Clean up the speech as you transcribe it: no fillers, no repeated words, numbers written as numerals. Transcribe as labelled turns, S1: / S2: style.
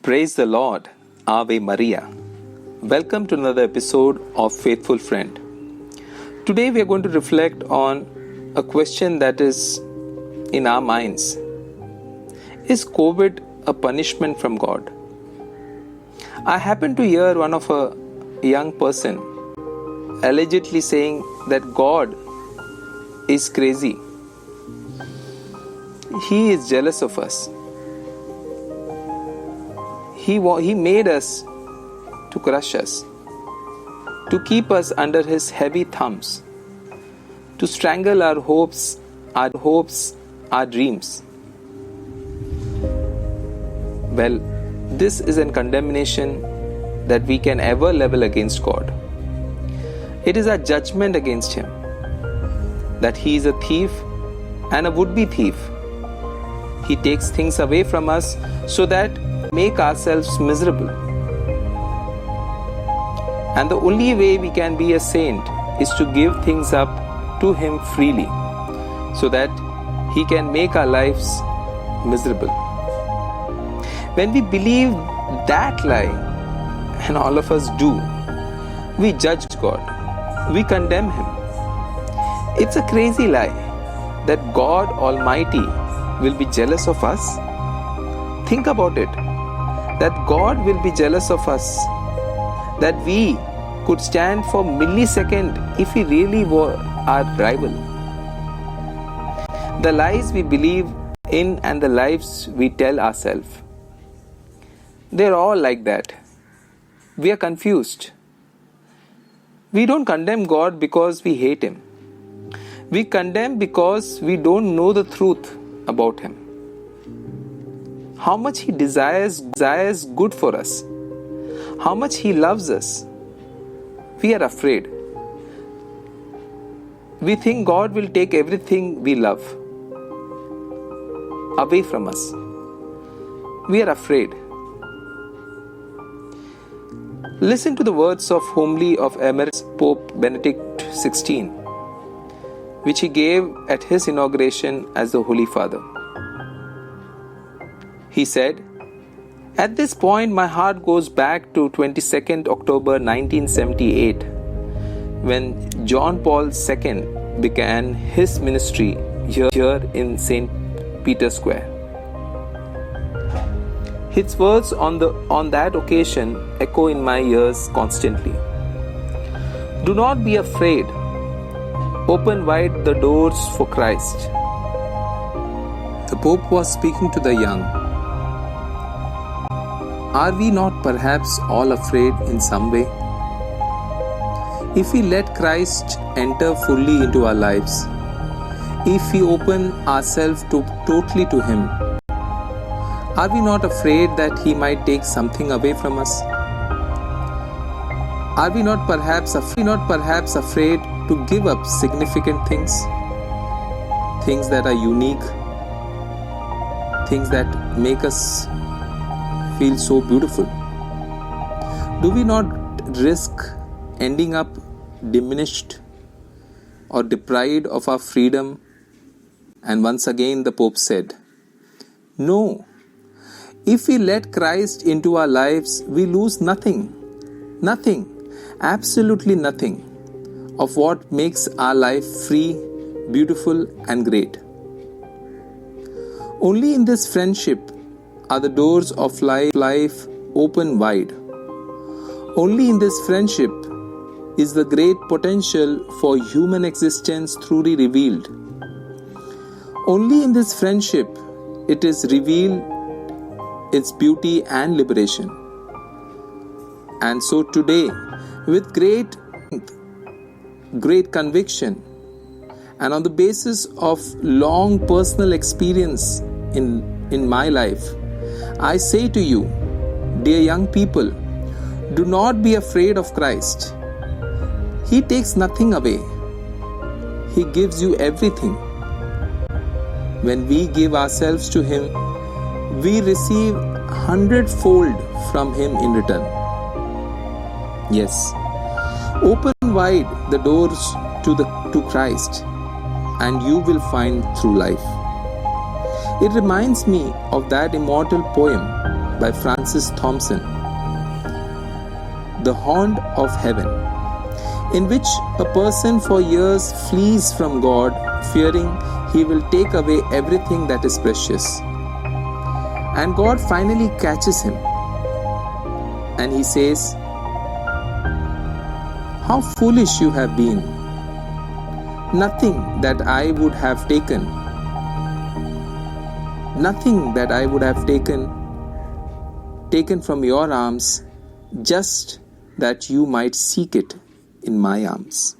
S1: Praise the Lord, Ave Maria. Welcome to another episode of Faithful Friend. Today we are going to reflect on a question that is in our minds. Is COVID a punishment from God? I happened to hear one of a young person allegedly saying that God is crazy. He is jealous of us. He made us to crush us, to keep us under His heavy thumbs, to strangle our hopes, our dreams. Well, this is a condemnation that we can ever level against God. It is a judgment against Him, that He is a thief and a would-be thief. He takes things away from us so that make ourselves miserable. And the only way we can be a saint is to give things up to Him freely, so that He can make our lives miserable. When we believe that lie, and all of us do, we judge God, we condemn Him. It's a crazy lie that God Almighty will be jealous of us. Think about it, that God will be jealous of us, that we could stand for a millisecond if He really were our rival. The lies we believe in and the lies we tell ourselves, they're all like that. We are confused. We don't condemn God because we hate Him. We condemn because we don't know the truth about Him. How much He desires good for us. How much He loves us. We are afraid. We think God will take everything we love away from us. We are afraid. Listen to the words of homily of Emeritus Pope Benedict XVI, which he gave at his inauguration as the Holy Father. He said, "At this point my heart goes back to 22nd October 1978, when John Paul II began his ministry here in St. Peter's Square. His words on that occasion echo in my ears constantly. Do not be afraid. Open wide the doors for Christ." The Pope was speaking to the young. Are we not perhaps all afraid in some way? If we let Christ enter fully into our lives, if we open ourselves totally to Him, are we not afraid that He might take something away from us? Are we not perhaps afraid to give up significant things? Things that are unique, things that make us feel so beautiful. Do we not risk ending up diminished or deprived of our freedom? And once again the Pope said, no. If we let Christ into our lives, we lose nothing, absolutely nothing of what makes our life free, beautiful and great. Only in this friendship are the doors of life open wide. Only in this friendship is the great potential for human existence truly revealed. Only in this friendship it is revealed its beauty and liberation. And so today, with great conviction and on the basis of long personal experience in my life, I say to you, dear young people, do not be afraid of Christ. He takes nothing away. He gives you everything. When we give ourselves to Him, we receive 100-fold from Him in return. Yes, open wide the doors to Christ, and you will find true life. It reminds me of that immortal poem by Francis Thompson, The Hound of Heaven, in which a person for years flees from God, fearing He will take away everything that is precious. And God finally catches him, and He says, "How foolish you have been! Nothing that I would have taken from your arms, just that you might seek it in my arms."